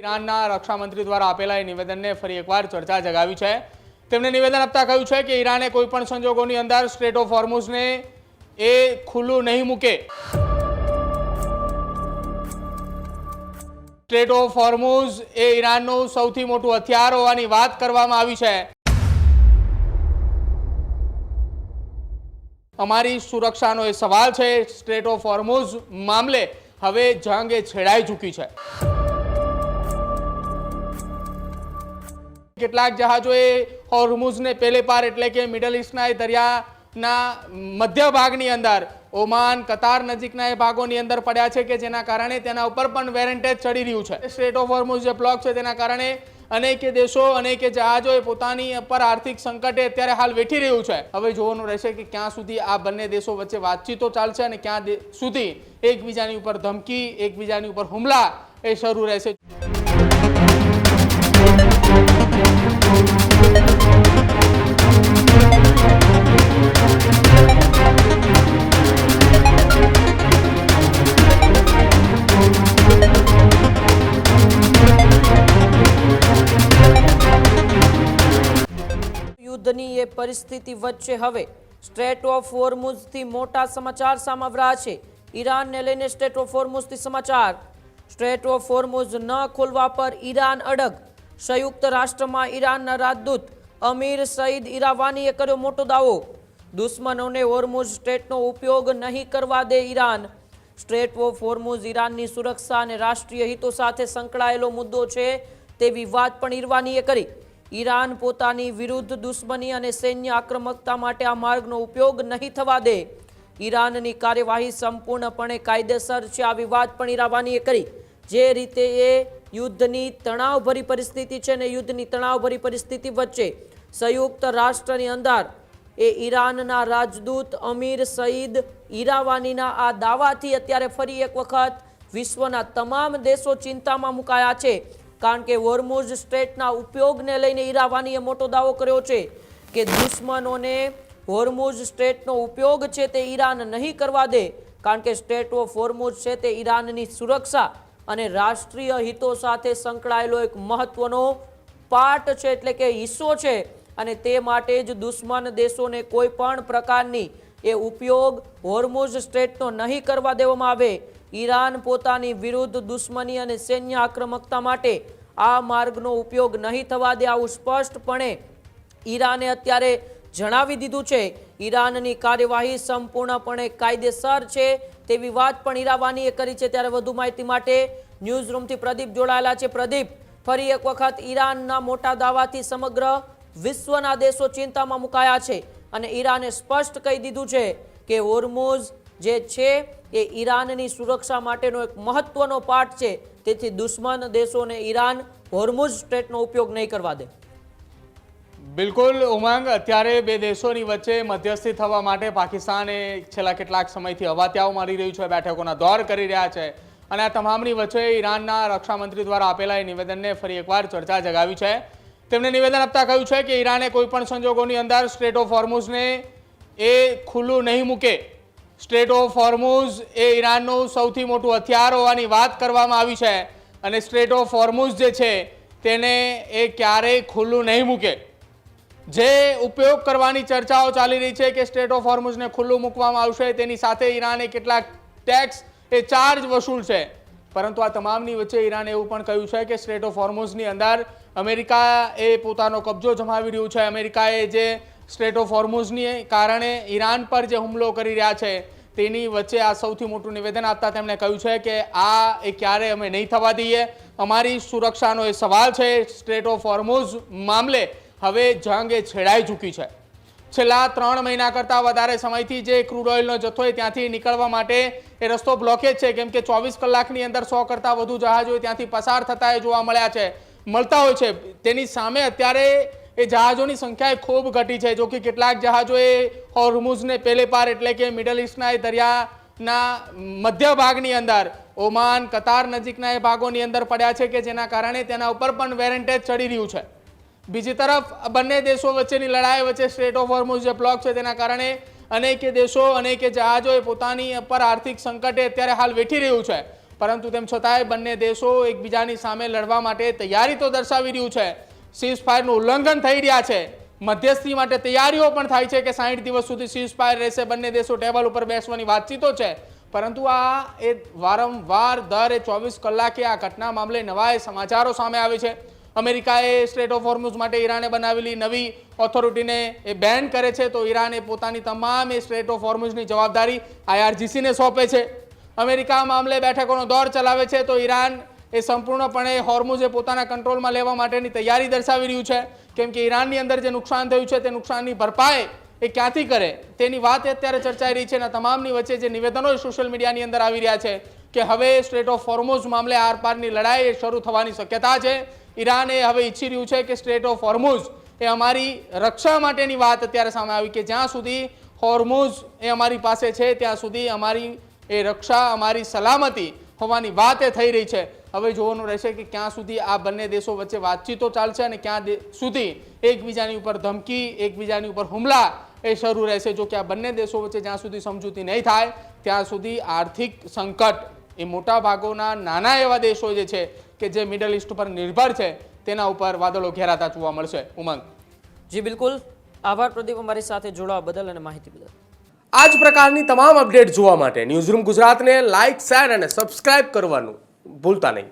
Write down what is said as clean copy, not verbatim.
ઈરાનના રક્ષામંત્રી દ્વારા આપેલા એ નિવેદનને ફરી એકવાર ચર્ચા જગાવી છે। તેમણે નિવેદન આપતા કહ્યું છે કે ઈરાને કોઈ પણ સંજોગોની અંદર સ્ટ્રેટ ઓફ હોર્મુઝને એ ખુલ્લું નહીં મૂકે। સ્ટ્રેટ ઓફ હોર્મુઝ એ ઈરાનનું સૌથી મોટું હથિયાર હોવાની વાત કરવામાં આવી છે। અમારી સુરક્ષાનો એ સવાલ છે। સ્ટ્રેટ ઓફ હોર્મુઝ મામલે હવે જંગ એ છેડાઈ ચૂકી છે। કેટલાક જહાજોએ હોર્મુઝને પેલે પાર એટલે કે મિડલ ઈસ્ટના એ દરિયાના મધ્ય ભાગની અંદર ઓમાન કતાર નજીકના એ ભાગોની અંદર પડ્યા છે કે જેના કારણે તેના ઉપર પણ વેરેન્ટેજ ચડી રહ્યું છે। સ્ટ્રેટ ઓફ હોર્મુઝ જે બ્લોક છે તેના કારણે અનેક દેશો અનેક જહાજોએ પોતાની પર આર્થિક સંકટે અત્યારે હાલ વેઠી રહ્યું છે। હવે જોવાનું રહેશે કે ક્યાં સુધી આ બંને દેશો વચ્ચે વાતચીતો ચાલશે અને ક્યાં સુધી એકબીજાની ઉપર ધમકી એકબીજાની ઉપર હુમલા એ શરૂ રહેશે। યુદ્ધની એ પરિસ્થિતિ વચ્ચે હવે સ્ટ્રેટ ઓફ હોર્મુઝથી મોટા સમાચાર સામે આવ્યા છે। ઈરાનને લઈને સ્ટ્રેટ ઓફ હોર્મુઝથી સમાચાર। સ્ટ્રેટ ઓફ હોર્મુઝ ન ખોલવા પર ઈરાન અડગ। સંયુક્ત રાષ્ટ્રમાં ઈરાનના રાજદૂત અમીર સઈદ ઈરાવાનીએ કર્યો મોટો દાવો। દુશ્મનોને હોર્મુઝ સ્ટ્રેટનો ઉપયોગ નહીં કરવા દે ઈરાન। સ્ટ્રેટ ઓફ હોર્મુઝ ઈરાનની સુરક્ષા અને રાષ્ટ્રીય હિતો સાથે સંકળાયેલો મુદ્દો છે તેવી વાત પણ ઈરાવાનીએ કરી। ઈરાન પોતાની વિરુદ્ધ દુશ્મની અને સૈન્ય આક્રમકતા માટે આ માર્ગનો ઉપયોગ નહીં થવા દે। ઈરાનની કાર્યવાહી સંપૂર્ણપણે કાયદેસર છે આવી વાત પણ ઈરાવાનીએ કરી। જે રીતે એ યુદ્ધની તણાવભરી પરિસ્થિતિ છે ને યુદ્ધની તણાવભરી પરિસ્થિતિ વચ્ચે સંયુક્ત રાષ્ટ્રની અંદર એ ઈરાનના રાજદૂત અમીર સઈદ ઈરાવાનીના આ દાવાથી અત્યારે ફરી એક વખત વિશ્વના તમામ દેશો ચિંતામાં મુકાયા છે। કારણ કે હોર્મુઝ સ્ટ્રેટના ઉપયોગને લઈને ઈરાવાનીએ મોટો દાવો કર્યો છે કે દુશ્મનોને હોર્મુઝ સ્ટ્રેટનો ઉપયોગ છે તે ઈરાન નહીં કરવા દે। કારણ કે સ્ટ્રેટ ઓફ હોર્મુઝ છે તે ઈરાનની સુરક્ષા અને રાષ્ટ્રીય હિતો સાથે સંકળાયેલો એક મહત્વનો પાર્ટ છે એટલે કે હિસ્સો છે અને તે માટે જ દુશ્મન દેશોને કોઈ પણ પ્રકારની એ ઉપયોગ હોર્મુઝ સ્ટ્રેટનો નહીં કરવા દેવામાં આવે। ઈરાન પોતાની વિરુદ્ધ દુશ્મની અને સૈન્ય આક્રમકતા માટે આ માર્ગનો ઉપયોગ નહીં થવા દે આવું સ્પષ્ટપણે ઈરાને અત્યારે જણાવી દીધું છે। ઈરાનની કાર્યવાહી સંપૂર્ણપણે કાયદેસર છે તેવી વાત પણ ઈરાવાનીએ કરી છે। ત્યારે વધુ માહિતી માટે ન્યૂઝ રૂમથી પ્રદીપ જોડાયેલા છે। પ્રદીપ, ફરી એક વખત ઈરાનના મોટા દાવાથી સમગ્ર વિશ્વના દેશો ચિંતામાં મુકાયા છે અને ઈરાને સ્પષ્ટ કહી દીધું છે કે હોર્મુઝ જે છે એ ઈરાનની સુરક્ષા માટેનો એક મહત્વનો પાર્ટ છે તેથી દુશ્મન દેશોને ઈરાન હોર્મુઝ સ્ટ્રેટનો ઉપયોગ નહીં કરવા દે। બિલકુલ ઉમંગ, અત્યારે બે દેશોની વચ્ચે મધ્યસ્થી થવા માટે પાકિસ્તાને છેલ્લા કેટલાક સમયથી હવાત્યાઓ મારી રહ્યું છે, બેઠકોના દોર કરી રહ્યા છે અને આ તમામની વચ્ચે ઈરાનના રક્ષામંત્રી દ્વારા આપેલા એ નિવેદનને ફરી એકવાર ચર્ચા જગાવી છે। તેમણે નિવેદન આપતા કહ્યું છે કે ઈરાને કોઈ પણ સંજોગોની અંદર સ્ટ્રેટ ઓફ હોર્મુઝને એ ખુલ્લું નહીં મૂકે। સ્ટ્રેટ ઓફ હોર્મુઝ એ ઈરાનનું સૌથી મોટું હથિયાર હોવાની વાત કરવામાં આવી છે અને સ્ટ્રેટ ઓફ હોર્મુઝ જે છે તેને એ ક્યારેય ખુલ્લું નહીં મૂકે। જે ઉપયોગ કરવાની ચર્ચાઓ ચાલી રહી છે કે સ્ટ્રેટ ઓફ હોર્મુઝને ખુલ્લું મૂકવામાં આવશે તેની સાથે ઈરાને કેટલાક ટેક્સ એ ચાર્જ વસૂલ છે, પરંતુ આ તમામની વચ્ચે ઈરાને એવું પણ કહ્યું છે કે સ્ટ્રેટ ઓફ હોર્મુઝની અંદર અમેરિકા એ પોતાનો કબજો જમાવી રહ્યું છે। અમેરિકાએ જે સ્ટ્રેટ ઓફ હોર્મુઝની કારણે ઈરાન પર જે હુમલો કરી રહ્યા છે તેની વચ્ચે આ સૌથી મોટું નિવેદન આપતા તેમણે કહ્યું છે કે આ એ ક્યારે અમે નહીં થવા દઈએ। અમારી સુરક્ષાનો એ સવાલ છે। સ્ટ્રેટ ઓફ હોર્મુઝ મામલે હવે જંગ એ છેડાઈ ચૂકી છે। છેલ્લા 3 મહિના કરતાં વધારે સમયથી જે ક્રૂડ ઓઇલનો જથ્થો ત્યાંથી નીકળવા માટે એ રસ્તો બ્લોકેજ છે, કેમ કે 24 કલાકની અંદર 100 કરતાં વધુ જહાજો ત્યાંથી પસાર થતા એ જોવા મળતા હોય છે। તેની સામે અત્યારે એ જહાજોની સંખ્યા ખૂબ ઘટી છે। જો કે કેટલાક જહાજોએ હોર્મુઝને પેલે પાર એટલે કે મિડલ ઈસ્ટના એ દરિયાના મધ્ય ભાગની અંદર ઓમાન કતાર નજીકના એ ભાગોની અંદર પડ્યા છે કે જેના કારણે તેના ઉપર પણ વેરેન્ટેજ ચડી રહ્યું છે। બીજી તરફ બંને દેશો વચ્ચેની લડાઈ વચ્ચે સ્ટ્રેટ ઓફ હોર્મુઝ જે બ્લોક છે તેના કારણે અનેક દેશો અનેક જહાજોએ પોતાની પર આર્થિક સંકટે અત્યારે હાલ વેઠી રહ્યું છે। પરંતુ તેમ છતાંય બંને દેશો એકબીજાની સામે લડવા માટે તૈયારી તો દર્શાવી રહ્યું છે. સીઝ ફાયરનું ઉલ્લંઘન થઈ રહ્યા છે. મધ્યસ્થી માટે તૈયારીઓ પણ થાય છે કે 60 દિવસ સુધી સીઝ ફાયર રહેશે. બંને દેશો ટેબલ ઉપર બેસવાની વાતચીતો છે. પરંતુ આ એ વારંવાર દર 24 કલાકે આ ઘટના મામલે નવા સમાચારો સામે આવે છે. અમેરિકાએ સ્ટ્રેટ ઓફ હોર્મુઝ માટે ઈરાને બનાવેલી નવી ઓથોરિટીને એ બેન કરે છે, તો ઈરાને પોતાની તમામ એ સ્ટ્રેટ ઓફ હોર્મુઝની જવાબદારી IRGCને સોંપે છે. અમેરિકા મામલે બેઠકોનો દોર ચલાવે છે, તો ઈરાન એ સંપૂર્ણપણે હોર્મુઝ એ પોતાના કંટ્રોલમાં લેવા માટેની તૈયારી દર્શાવી રહ્યું છે. કેમ કે ઈરાનની અંદર જે નુકસાન થયું છે તે નુકસાનની ભરપાઈ એ ક્યાંથી કરે તેની વાત અત્યારે ચર્ચાઈ રહી છે. અને તમામની વચ્ચે જે નિવેદનો સોશિયલ મીડિયાની અંદર આવી રહ્યા છે કે હવે સ્ટ્રેટ ઓફ હોર્મુઝ મામલે આરપારની લડાઈ શરૂ થવાની શક્યતા છે. ઈરાન એ હવે ઈચ્છી રહ્યું છે કે સ્ટ્રેટ ઓફ હોર્મુઝ એ અમારી રક્ષા માટેની વાત અત્યારે સામે આવી કે જ્યાં સુધી હોર્મુઝ એ અમારી પાસે છે ત્યાં સુધી અમારી એ રક્ષા, અમારી સલામતી હોવાની વાત એ થઈ રહી છે. હવે જોવાનું રહેશે કે ક્યાં સુધી આ બંને દેશો વચ્ચે વાતચીતો ચાલશે અને ક્યાં સુધી એકબીજાની ઉપર ધમકી, એકબીજાની ઉપર હુમલા એ શરૂ રહેશે. જો કે આ બંને દેશો વચ્ચે જ્યાં સુધી સમજૂતી નહીં થાય ત્યાં સુધી આર્થિક સંકટ એ મોટા ભાગોના નાના એવા દેશો જે છે કે જે મિડલ ઇસ્ટ પર નિર્ભર છે તેના ઉપર વાદળો ઘેરાતા જોવા મળશે. ઉમંગ. જી બિલકુલ, આભાર પ્રદીપ અમારી સાથે જોડાવા બદલ અને માહિતી બદલ. આ જ પ્રકારની તમામ અપડેટ જોવા માટે ન્યૂઝરૂમ ગુજરાતને લાઇક, શેર અને સબસ્ક્રાઇબ કરવાનું ભૂલતા નહીં.